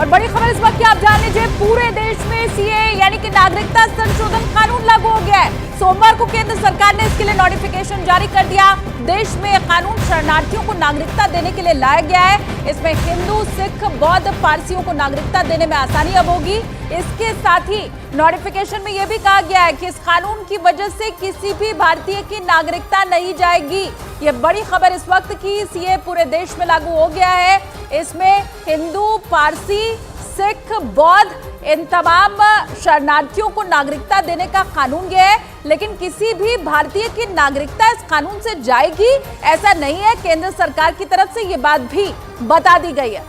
बड़ी खबर इस वक्त की आप जान लीजिए, पूरे देश में सीए यानी कि नागरिकता संशोधन कानून लागू हो गया है। सोमवार को केंद्र सरकार ने इसके लिए नोटिफिकेशन जारी कर दिया। देश में यह कानून शरणार्थियों को नागरिकता देने के लिए लाया गया है। इसमें हिंदू, सिख, बौद्ध, पारसियों को नागरिकता देने में आसानी अब होगी। इसके साथ ही नोटिफिकेशन में यह भी कहा गया है कि इस कानून की वजह से किसी भी भारतीय की नागरिकता नहीं जाएगी। यह बड़ी खबर इस वक्त की, सीए पूरे देश में लागू हो गया है। इसमें हिंदू, पारसी, सिख, बौद्ध, इन तमाम शरणार्थियों को नागरिकता देने का कानून यह है, लेकिन किसी भी भारतीय की नागरिकता इस कानून से जाएगी ऐसा नहीं है। केंद्र सरकार की तरफ से यह बात भी बता दी गई है।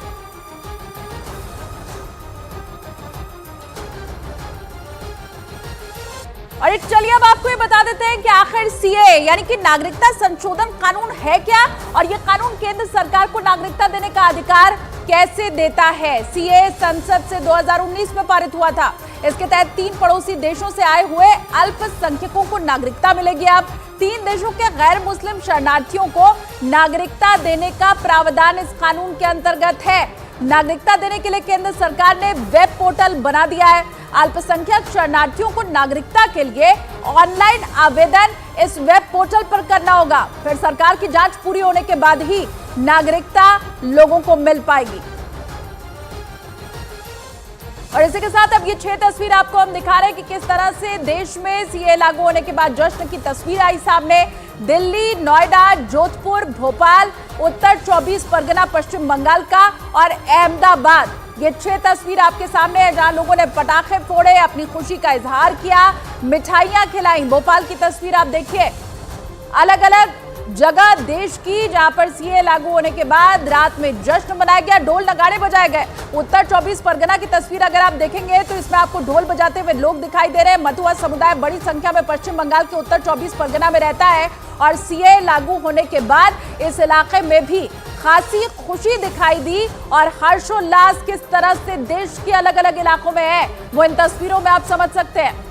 और चलिए अब आपको ये बता देते हैं कि आखिर सीए यानी कि नागरिकता संशोधन कानून है क्या, और ये कानून केंद्र सरकार को नागरिकता देने का अधिकार कैसे देता है। सीए संसद से 2019 में पारित हुआ था। इसके तहत 3 पड़ोसी देशों से आए हुए अल्पसंख्यकों को नागरिकता मिलेगी। अब 3 देशों के गैर मुस्लिम शरणार्थियों को नागरिकता देने का प्रावधान इस कानून के अंतर्गत है। नागरिकता देने के लिए केंद्र सरकार ने वेब पोर्टल बना दिया है। अल्पसंख्यक शरणार्थियों को नागरिकता के लिए ऑनलाइन आवेदन इस वेब पोर्टल पर करना होगा। फिर सरकार की जांच पूरी होने के बाद ही नागरिकता लोगों को मिल पाएगी। और इसी के साथ अब ये 6 तस्वीर आपको हम दिखा रहे हैं कि किस तरह से देश में सीए लागू होने के बाद जश्न की तस्वीर आई सामने। दिल्ली, नोएडा, जोधपुर, भोपाल, उत्तर 24 परगना, पश्चिम बंगाल का और अहमदाबाद, ये 6 तस्वीर आपके सामने है, जहां लोगों ने पटाखे फोड़े, अपनी खुशी का इजहार किया, मिठाइयां खिलाई। भोपाल की तस्वीर आप देखिए, अलग अलग जगह देश की जहां पर सीए लागू होने के बाद रात में जश्न मनाया गया, ढोल नगाड़े बजाए गए। उत्तर 24 परगना की तस्वीर अगर आप देखेंगे तो इसमें आपको ढोल बजाते हुए लोग दिखाई दे रहे हैं। मथुआ समुदाय बड़ी संख्या में पश्चिम बंगाल के उत्तर 24 परगना में रहता है और सीए लागू होने के बाद इस इलाके में भी खासी खुशी दिखाई दी और हर्षोल्लास किस तरह से देश के अलग अलग इलाकों में है वो इन तस्वीरों में आप समझ सकते हैं।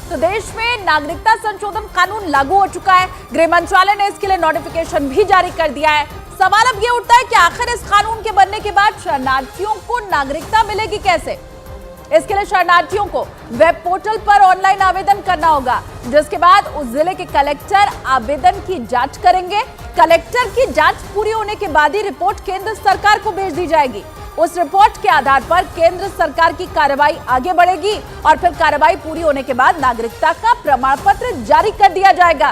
तो देश में नागरिकता संशोधन कानून लागू हो चुका है। गृह मंत्रालय ने इसके लिए नोटिफिकेशन भी जारी कर दिया है। सवाल अब ये उठता है कि आखिर इस कानून के बनने के बाद शरणार्थियों को नागरिकता मिलेगी कैसे। इसके लिए शरणार्थियों को वेब पोर्टल पर ऑनलाइन आवेदन करना होगा, जिसके बाद उस जिले के कलेक्टर आवेदन की जांच करेंगे। कलेक्टर की जांच पूरी होने के बाद ही रिपोर्ट केंद्र सरकार को भेज दी जाएगी। उस रिपोर्ट के आधार पर केंद्र सरकार की कार्रवाई आगे बढ़ेगी और फिर कार्रवाई पूरी होने के बाद नागरिकता का प्रमाण पत्र जारी कर दिया जाएगा।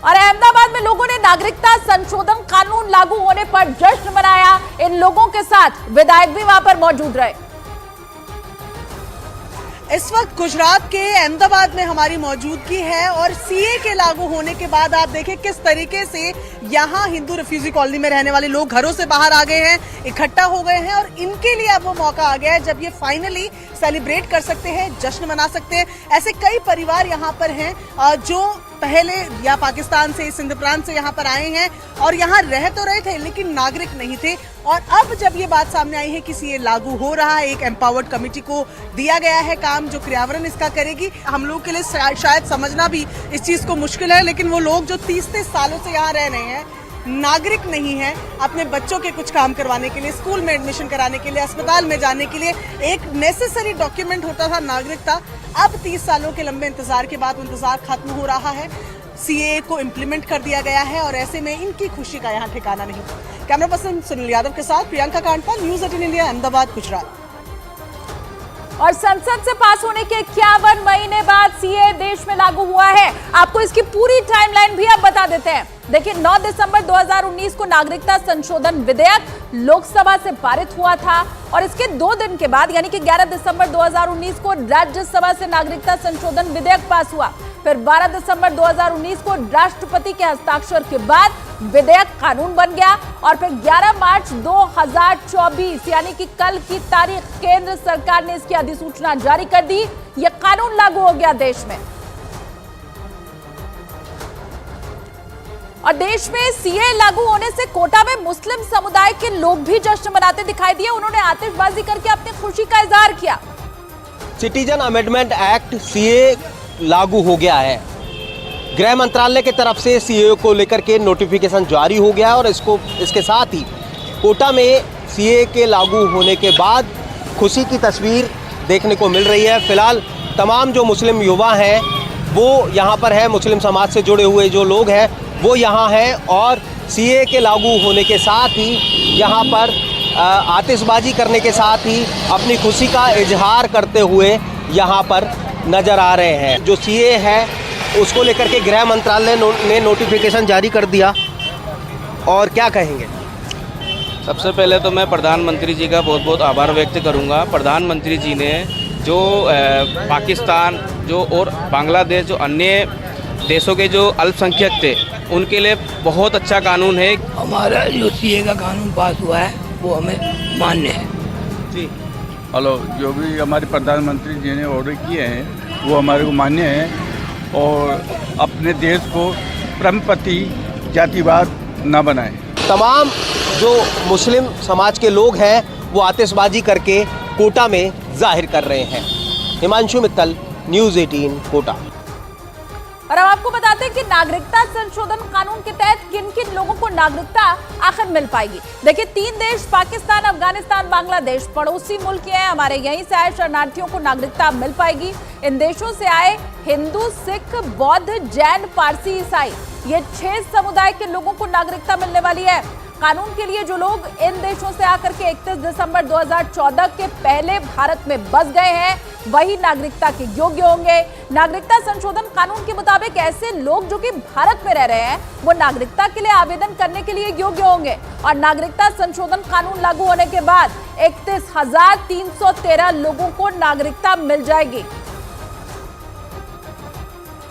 और अहमदाबाद में लोगों ने नागरिकता संशोधन कानून लागू होने पर जश्न मनाया। इन लोगों के साथ विधायक भी वहां पर मौजूद रहे। इस वक्त गुजरात के अहमदाबाद में हमारी मौजूदगी है और सीए के लागू होने के बाद आप देखें किस तरीके से यहाँ हिंदू रिफ्यूजी कॉलोनी में रहने वाले लोग घरों से बाहर आ गए हैं, इकट्ठा हो गए हैं और इनके लिए अब वो मौका आ गया है जब ये फाइनली सेलिब्रेट कर सकते हैं, जश्न मना सकते हैं। ऐसे कई परिवार यहाँ पर हैं जो पहले या पाकिस्तान से, सिंध प्रांत से यहाँ पर आए हैं और यहाँ रह तो रहे थे लेकिन नागरिक नहीं थे। और अब जब ये बात सामने आई है कि सीए लागू हो रहा है, एक एम्पावर्ड कमेटी को दिया गया है काम जो क्रियान्वयन इसका करेगी। हम लोग के लिए शायद समझना भी इस चीज को मुश्किल है, लेकिन वो लोग जो 30 सालों से यहाँ रह रहे हैं, नागरिक नहीं है, अपने बच्चों के कुछ काम करवाने के लिए, स्कूल में एडमिशन कराने के लिए, अस्पताल में जाने के लिए एक नेसेसरी डॉक्यूमेंट होता था नागरिकता। अब 30 सालों के लंबे इंतजार के बाद इंतजार खत्म हो रहा है। सीए को इम्प्लीमेंट कर दिया गया है और ऐसे में इनकी खुशी का यहाँ ठिकाना नहीं। कैमरा पर्सन सुनील यादव के साथ प्रियंका कांडपाल, न्यूज़ 18 इंडिया, अहमदाबाद, गुजरात। और संसद से पास होने के 51 महीने बाद सीए देश में लागू हुआ है। आपको इसकी पूरी टाइमलाइन भी अब बता देते हैं। देखिए, 9 दिसंबर 2019 को नागरिकता संशोधन विधेयक लोकसभा से पारित हुआ था और इसके 2 दिन के बाद यानी कि 11 दिसंबर 2019 को राज्यसभा से नागरिकता संशोधन विधेयक पास हुआ। फिर 12 दिसंबर 2019 को राष्ट्रपति के हस्ताक्षर के बाद विधेयक कानून बन गया और फिर 11 मार्च 2024 यानी कि कल की तारीख केंद्र सरकार ने इसकी अधिसूचना जारी कर दी। यह कानून लागू हो गया देश में। और देश में सीए लागू होने से कोटा में मुस्लिम समुदाय के लोग भी जश्न मनाते दिखाई दिए। उन्होंने आतिशबाजी करके अपनी खुशी का इजहार किया। सिटीजन अमेंडमेंट एक्ट सीए लागू हो गया है। गृह मंत्रालय की तरफ से सीए को लेकर के नोटिफिकेशन जारी हो गया है और इसके साथ ही कोटा में सीए के लागू होने के बाद खुशी की तस्वीर देखने को मिल रही है। फिलहाल तमाम जो मुस्लिम युवा हैं वो यहाँ पर है, मुस्लिम समाज से जुड़े हुए जो लोग हैं वो यहाँ हैं और सीए के लागू होने के साथ ही यहाँ पर आतिशबाजी करने के साथ ही अपनी खुशी का इजहार करते हुए यहाँ पर नज़र आ रहे हैं। जो सीए है उसको लेकर के गृह मंत्रालय ने नोटिफिकेशन जारी कर दिया और क्या कहेंगे? सबसे पहले तो मैं प्रधानमंत्री जी का बहुत बहुत आभार व्यक्त करूंगा। प्रधानमंत्री जी ने जो पाकिस्तान जो और बांग्लादेश जो अन्य देशों के जो अल्पसंख्यक थे उनके लिए बहुत अच्छा कानून है। हमारा जो सीए का कानून पास हुआ है वो हमें मान्य है जी। हेलो, जो भी हमारे प्रधानमंत्री जी ने ऑर्डर किए हैं वो हमारे को मान्य है और अपने देश को परमपति जातिवाद न बनाए। तमाम जो मुस्लिम समाज के लोग हैं वो आतिशबाजी करके कोटा में जाहिर कर रहे हैं। हिमांशु मित्तल, न्यूज़ 18 कोटा। और अब आपको बताते हैं कि नागरिकता संशोधन कानून के तहत किन किन लोगों को नागरिकता आखिर मिल पाएगी। देखिए, 3 देश पाकिस्तान, अफगानिस्तान, बांग्लादेश पड़ोसी मुल्क हैं। हमारे यहीं से आए शरणार्थियों को नागरिकता मिल पाएगी। इन देशों से आए हिंदू, सिख, बौद्ध, जैन, पारसी, ईसाई, ये 6 समुदाय के लोगों को नागरिकता मिलने वाली है। कानून के लिए जो लोग इन देशों से आकर के 31 दिसंबर 2014 के पहले भारत में बस गए हैं वही नागरिकता के योग्य होंगे। नागरिकता संशोधन कानून के मुताबिक ऐसे लोग जो कि भारत में रह रहे हैं वो नागरिकता के लिए आवेदन करने के लिए योग्य होंगे और नागरिकता संशोधन कानून लागू होने के बाद 31,313 लोगों को नागरिकता मिल जाएगी।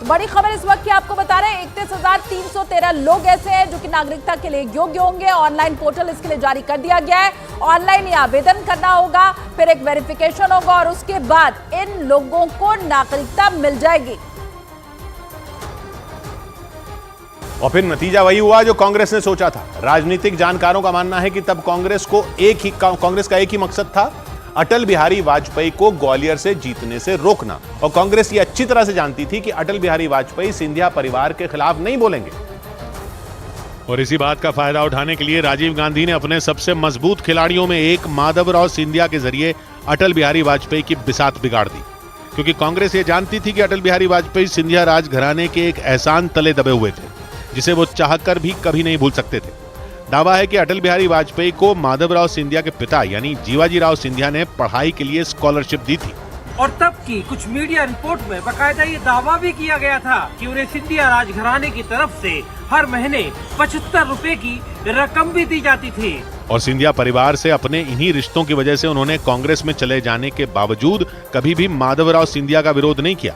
बड़ी खबर इस वक्त की आपको बता रहे हैं, 31,313 लोग ऐसे हैं जो कि नागरिकता के लिए योग्य होंगे। ऑनलाइन पोर्टल इसके लिए जारी कर दिया गया है। ऑनलाइन ही आवेदन करना होगा, फिर एक वेरिफिकेशन होगा और उसके बाद इन लोगों को नागरिकता मिल जाएगी। और फिर नतीजा वही हुआ जो कांग्रेस ने सोचा था। राजनीतिक जानकारों का मानना है कि तब कांग्रेस का एक ही मकसद था, अटल बिहारी वाजपेयी को ग्वालियर से जीतने से रोकना। और कांग्रेस ये अच्छी तरह से जानती थी कि अटल बिहारी वाजपेयी सिंधिया परिवार के खिलाफ नहीं बोलेंगे। और इसी बात का फायदा उठाने के लिए राजीव गांधी ने अपने सबसे मजबूत खिलाड़ियों में एक माधवराव सिंधिया के जरिए अटल बिहारी वाजपेयी की बिसात बिगाड़ दी। क्योंकि कांग्रेस ये जानती थी कि अटल बिहारी वाजपेयी सिंधिया राजघराने के एक एहसान तले दबे हुए थे जिसे वो चाहकर भी कभी नहीं भूल सकते थे। दावा है कि अटल बिहारी वाजपेयी को माधवराव सिंधिया के पिता यानी जीवाजी राव सिंधिया ने पढ़ाई के लिए स्कॉलरशिप दी थी। और तब की कुछ मीडिया रिपोर्ट में बकायदा ये दावा भी किया गया था कि उन्हें सिंधिया राजघराने की तरफ से हर महीने 75 रुपए की रकम भी दी जाती थी। और सिंधिया परिवार से अपने इन्हीं रिश्तों की वजह से उन्होंने कांग्रेस में चले जाने के बावजूद कभी भी माधवराव सिंधिया का विरोध नहीं किया।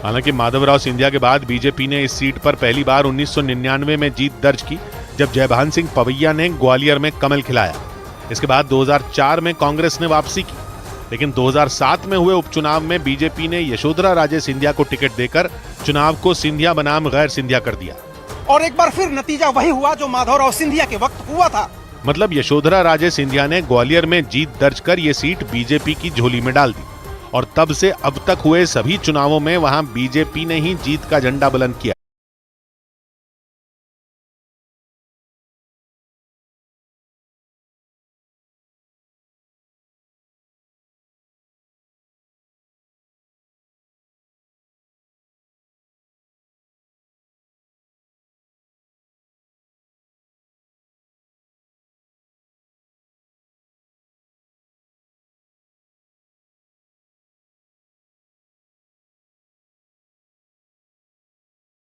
हालांकि माधवराव सिंधिया के बाद बीजेपी ने इस सीट पर पहली बार 1999 में जीत दर्ज की जब जयभान सिंह पवैया ने ग्वालियर में कमल खिलाया। इसके बाद 2004 में कांग्रेस ने वापसी की, लेकिन 2007 में हुए उपचुनाव में बीजेपी ने यशोधरा राजे सिंधिया को टिकट देकर चुनाव को सिंधिया बनाम गैर सिंधिया कर दिया। और एक बार फिर नतीजा वही हुआ जो माधवराव सिंधिया के वक्त हुआ था। मतलब यशोधरा राजे सिंधिया ने ग्वालियर में जीत दर्ज कर ये सीट बीजेपी की झोली में डाल दी और तब से अब तक हुए सभी चुनावों में वहां बीजेपी ने ही जीत का झंडा बुलंद किया।